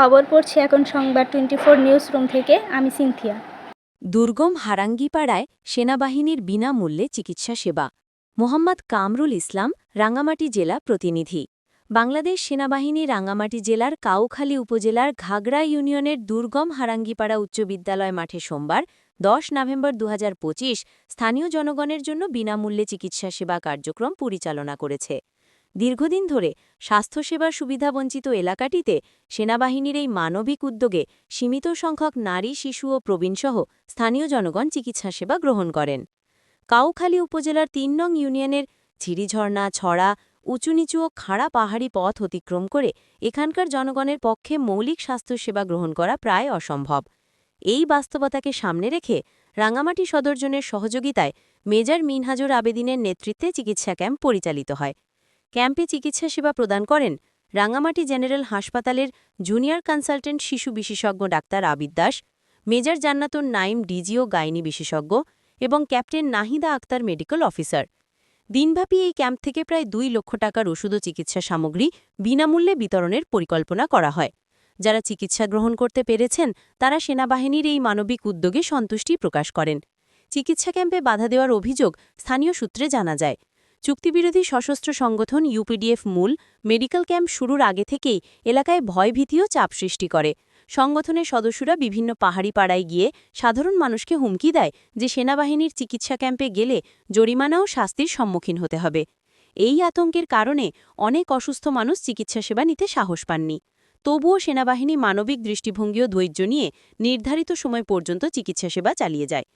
খবর পড়ছি এখন সংবাদ 24 নিউজ রুম থেকে। আমি সিনথিয়া। দুর্গম হারাঙ্গিপাড়ায় সেনাবাহিনীর বিনামূল্যে চিকিৎসা সেবা। মোহাম্মদ কামরুল ইসলাম, রাঙ্গামাটি জেলা প্রতিনিধি। বাংলাদেশ সেনাবাহিনী রাঙ্গামাটি জেলার কাউখালী উপজেলার ঘাগড়া ইউনিয়নের দুর্গম হারাঙ্গিপাড়া উচ্চ বিদ্যালয় মাঠে সোমবার 10 নভেম্বর 2025 স্থানীয় জনগণের জন্য বিনামূল্যে চিকিৎসা সেবা কার্যক্রম পরিচালনা করেছে। দীর্ঘদিন ধরে স্বাস্থ্যসেবার সুবিধাবঞ্চিত এলাকাটিতে সেনাবাহিনীর এই মানবিক উদ্যোগে সীমিত সংখ্যক নারী, শিশু ও প্রবীণসহ স্থানীয় জনগণ চিকিৎসা সেবা গ্রহণ করেন। কাউখালী উপজেলার ৩ নং ইউনিয়নের ঝিরিঝর্ণা, ছড়া, উঁচু নিচু ও খাড়া পাহাড়ি পথ অতিক্রম করে এখানকার জনগণের পক্ষে মৌলিক স্বাস্থ্যসেবা গ্রহণ করা প্রায় অসম্ভব। এই বাস্তবতাকে সামনে রেখে রাঙ্গামাটি সদরজনের সহযোগিতায় মেজর মিনহাজুর আবেদিনের নেতৃত্বে চিকিৎসা ক্যাম্প পরিচালিত হয়। ক্যাম্পে চিকিৎসা সেবা প্রদান করেন রাঙ্গামাটি জেনারেল হাসপাতালের জুনিয়র কনসালটেন্ট শিশু বিশেষজ্ঞ doctor Abid Das, major Jannatun Naim DGO gynae বিশেষজ্ঞ এবং captain Nahida Akter medical officer. দিনব্যাপী এই ক্যাম্প থেকে প্রায় 2 লক্ষ টাকার ওষুধ ও চিকিৎসা সামগ্রী বিনামূল্যে বিতরণের পরিকল্পনা করা হয়। যারা চিকিৎসা গ্রহণ করতে পেরেছেন তারা সেনাবাহিনীর এই মানবিক উদ্যোগে সন্তুষ্টি প্রকাশ করেন। চিকিৎসা ক্যাম্পে বাধা দেওয়ার অভিযোগ স্থানীয় সূত্রে জানা যায়। চুক্তিবিরোধী সশস্ত্র সংগঠন ইউপিডিএফ মূল মেডিকেল ক্যাম্প শুরুর আগে থেকেই এলাকায় ভয়ভীতি ও চাপ সৃষ্টি করে। সংগঠনের সদস্যরা বিভিন্ন পাহাড়ি পাড়ায় গিয়ে সাধারণ মানুষকে হুমকি দেয় যে সেনাবাহিনীর চিকিৎসা ক্যাম্পে গেলে জরিমানা ও শাস্তির সম্মুখীন হতে হবে। এই আতঙ্কের কারণে অনেক অসুস্থ মানুষ চিকিৎসা সেবা নিতে সাহস পাননি। তবুও সেনাবাহিনী মানবিক দৃষ্টিভঙ্গি ও ধৈর্য নিয়ে নির্ধারিত সময় পর্যন্ত চিকিৎসা সেবা চালিয়ে যায়।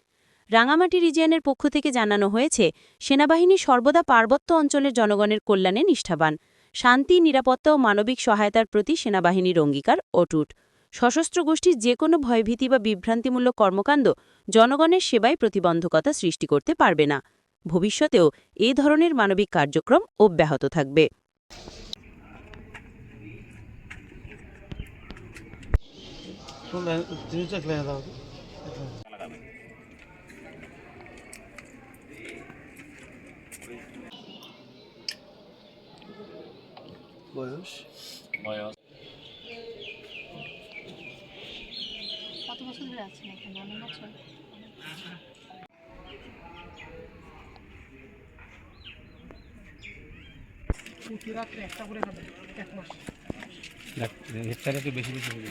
রাঙ্গামাটি রিজিয়নের পক্ষ থেকে জানানো হয়েছে, সেনাবাহিনী সর্বদা পার্বত্য অঞ্চলের জনগণের কল্যাণে নিষ্ঠাবান। শান্তি, নিরাপত্তা ও মানবিক সহায়তার প্রতি সেনাবাহিনীর অঙ্গীকার অটুট। সশস্ত্র গোষ্ঠীর যে কোনো ভয়ভীতি বা বিভ্রান্তিমূলক কর্মকাণ্ড জনগণের সেবায় প্রতিবন্ধকতা সৃষ্টি করতে পারবে না। ভবিষ্যতেও এ ধরনের মানবিক কার্যক্রম অব্যাহত থাকবে। বয়স কত বছর ধরে আছেন এখানে? অনেক বছর। প্রতি রাত্রে একটা করে খাবে 1 মাস। হেক্টারে তো বেশি বেশি হয়ে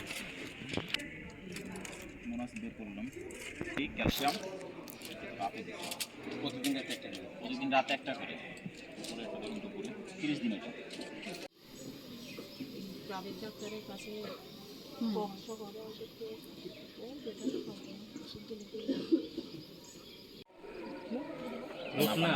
মোনাস বের করলাম। এই ক্যালসিয়াম রাতে প্রতিদিন রাতে একটা করে দুপুরে 30 দিন এটা প্রাইভেট ডাক্তারের কাছে পরামর্শ করে ওষুধ খেয়ে যেটা ওষুধ দিলে না